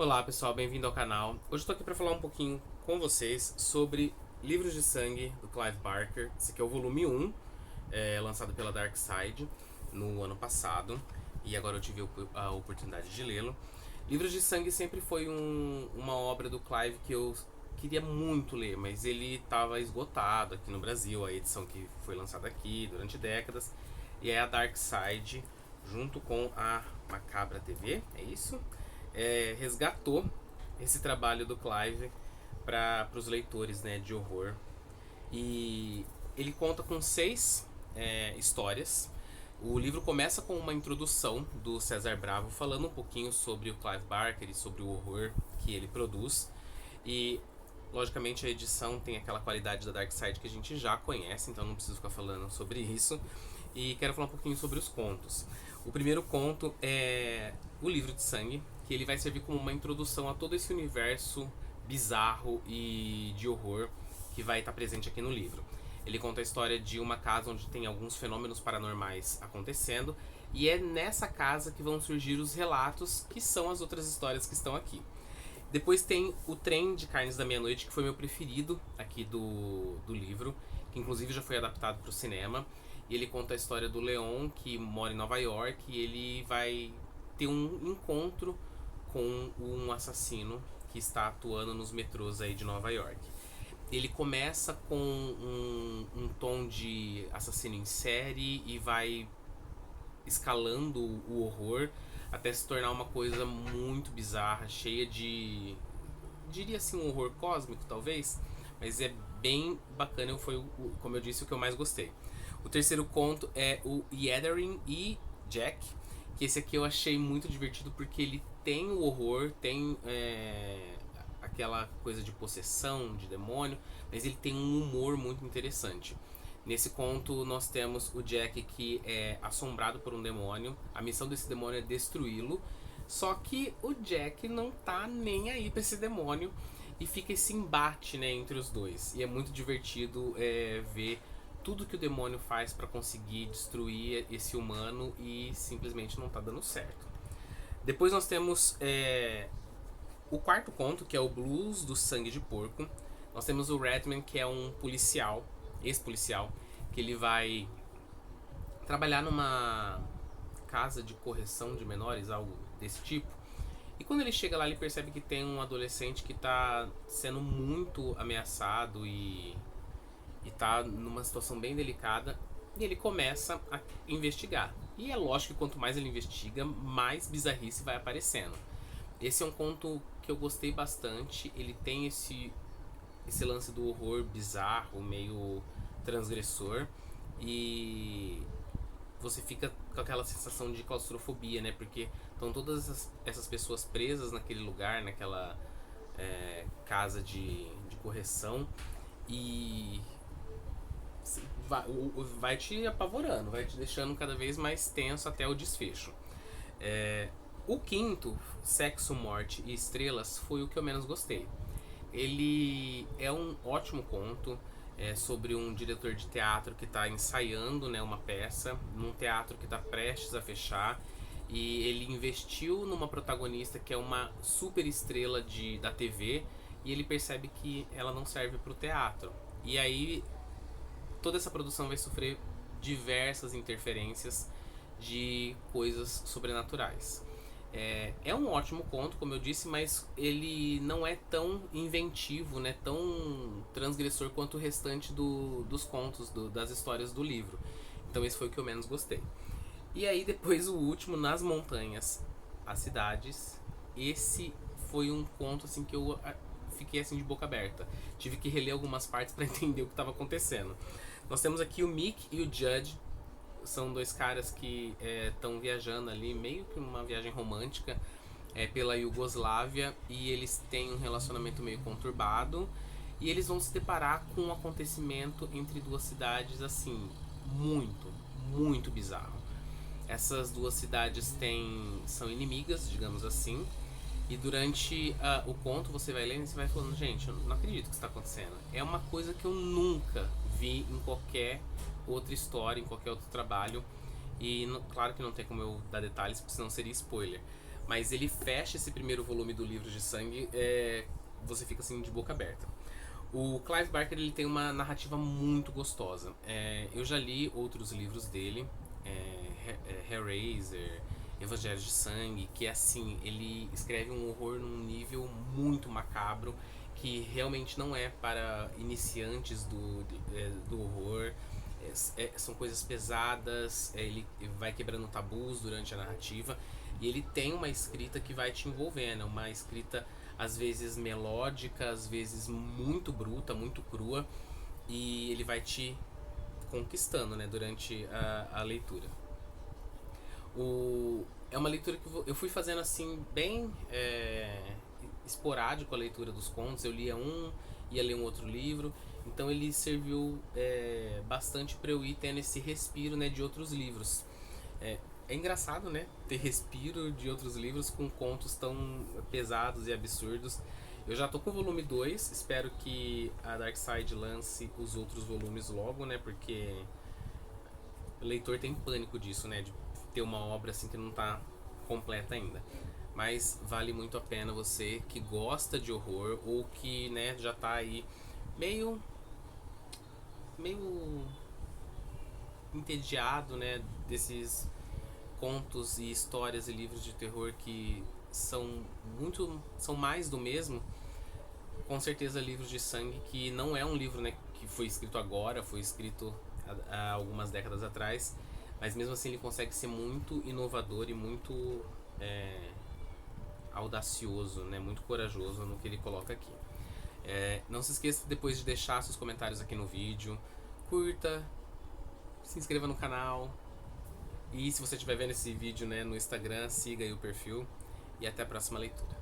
Olá pessoal, bem-vindo ao canal. Hoje eu tô aqui para falar um pouquinho com vocês sobre Livros de Sangue do Clive Barker. Esse aqui é o volume 1, lançado pela Dark Side no ano passado, e agora eu tive a oportunidade de lê-lo. Livros de Sangue sempre foi uma obra do Clive que eu queria muito ler, mas ele estava esgotado aqui no Brasil, a edição que foi lançada aqui durante décadas, e é a Dark Side, junto com a Macabra TV, é isso? Resgatou esse trabalho do Clive para os leitores, né, de horror. E ele conta com 6 histórias. O livro começa com uma introdução do César Bravo falando um pouquinho sobre o Clive Barker e sobre o horror que ele produz. E logicamente a edição tem aquela qualidade da Dark Side que a gente já conhece, então não preciso ficar falando sobre isso. E quero falar um pouquinho sobre os contos. O primeiro conto é O Livro de Sangue, que ele vai servir como uma introdução a todo esse universo bizarro e de horror que vai estar presente aqui no livro. Ele conta a história de uma casa onde tem alguns fenômenos paranormais acontecendo, e é nessa casa que vão surgir os relatos que são as outras histórias que estão aqui. Depois tem O Trem de Carnes da Meia-Noite, que foi meu preferido aqui do livro, que inclusive já foi adaptado para o cinema. E ele conta a história do Leon, que mora em Nova York, e ele vai ter um encontro com um assassino que está atuando nos metrôs aí de Nova York. Ele começa com um tom de assassino em série e vai escalando o horror até se tornar uma coisa muito bizarra, cheia de, diria assim, um horror cósmico talvez, mas é bem bacana, foi, como eu disse, o que eu mais gostei. O terceiro conto é o Yathering e Jack, que esse aqui eu achei muito divertido porque ele tem o horror, tem aquela coisa de possessão, de demônio, mas ele tem um humor muito interessante. Nesse conto nós temos o Jack, que é assombrado por um demônio. A missão desse demônio é destruí-lo. Só que o Jack não tá nem aí pra esse demônio. E fica esse embate, né, entre os dois. E é muito divertido ver tudo que o demônio faz para conseguir destruir esse humano e simplesmente não tá dando certo. Depois nós temos o quarto conto, que é o Blues do Sangue de Porco. Nós temos o Redman, que é um policial, ex-policial, que ele vai trabalhar numa casa de correção de menores, algo desse tipo. E quando ele chega lá, ele percebe que tem um adolescente que está sendo muito ameaçado e está numa situação bem delicada. E ele começa a investigar. E é lógico que quanto mais ele investiga, mais bizarrice vai aparecendo. Esse é um conto que eu gostei bastante. Ele tem esse lance do horror bizarro, meio transgressor, e você fica com aquela sensação de claustrofobia, né? Porque estão todas essas pessoas presas naquele lugar, naquela casa de correção, e vai te apavorando, vai te deixando cada vez mais tenso até o desfecho. O quinto, Sexo, Morte e Estrelas, foi o que eu menos gostei. Ele é um ótimo conto sobre um diretor de teatro que está ensaiando, né, uma peça num teatro que está prestes a fechar, e ele investiu numa protagonista que é uma super estrela da TV, e ele percebe que ela não serve para o teatro. E aí toda essa produção vai sofrer diversas interferências de coisas sobrenaturais. É um ótimo conto, como eu disse, mas ele não é tão inventivo, né, tão transgressor quanto o restante dos contos, das histórias do livro. Então esse foi o que eu menos gostei. E aí depois o último, Nas Montanhas, As Cidades. Esse foi um conto assim que eu fiquei assim de boca aberta. Tive que reler algumas partes para entender o que estava acontecendo. Nós temos aqui o Mick e o Judge. São dois caras que estão viajando ali, meio que uma viagem romântica pela Iugoslávia, e eles têm um relacionamento meio conturbado, e eles vão se deparar com um acontecimento entre duas cidades assim, muito, muito bizarro. Essas duas cidades são inimigas, digamos assim, e durante o conto você vai lendo e você vai falando, gente, eu não acredito que isso está acontecendo. É uma coisa que eu nunca vi em qualquer outra história, em qualquer outro trabalho. E claro que não tem como eu dar detalhes, porque senão seria spoiler. Mas ele fecha esse primeiro volume do Livro de Sangue, você fica assim de boca aberta. O Clive Barker ele tem uma narrativa muito gostosa. Eu já li outros livros dele, Hellraiser, Evangelho de Sangue, que é assim, ele escreve um horror num nível muito macabro, que realmente não é para iniciantes do horror. São coisas pesadas, ele vai quebrando tabus durante a narrativa, e ele tem uma escrita que vai te envolvendo, uma escrita às vezes melódica, às vezes muito bruta, muito crua, e ele vai te conquistando, né, durante a leitura. É uma leitura que eu fui fazendo assim, bem esporádico a leitura dos contos. Eu lia ia ler um outro livro, então ele serviu bastante para eu ir tendo esse respiro, né, de outros livros. É engraçado, né, ter respiro de outros livros com contos tão pesados e absurdos. Eu já tô com o volume 2, espero que a Darkside lance os outros volumes logo, né, porque o leitor tem pânico disso, né, de ter uma obra assim que não tá completa ainda. Mas vale muito a pena você que gosta de horror ou que, né, já tá aí meio entediado, né, desses contos e histórias e livros de terror que são mais do mesmo. Com certeza Livros de Sangue, que não é um livro, né, que foi escrito agora, foi escrito há algumas décadas atrás, mas mesmo assim ele consegue ser muito inovador e muito audacioso, né, muito corajoso no que ele coloca aqui. Não se esqueça depois de deixar seus comentários aqui no vídeo, curta, se inscreva no canal, e se você estiver vendo esse vídeo, né, no Instagram, siga aí o perfil, e até a próxima leitura.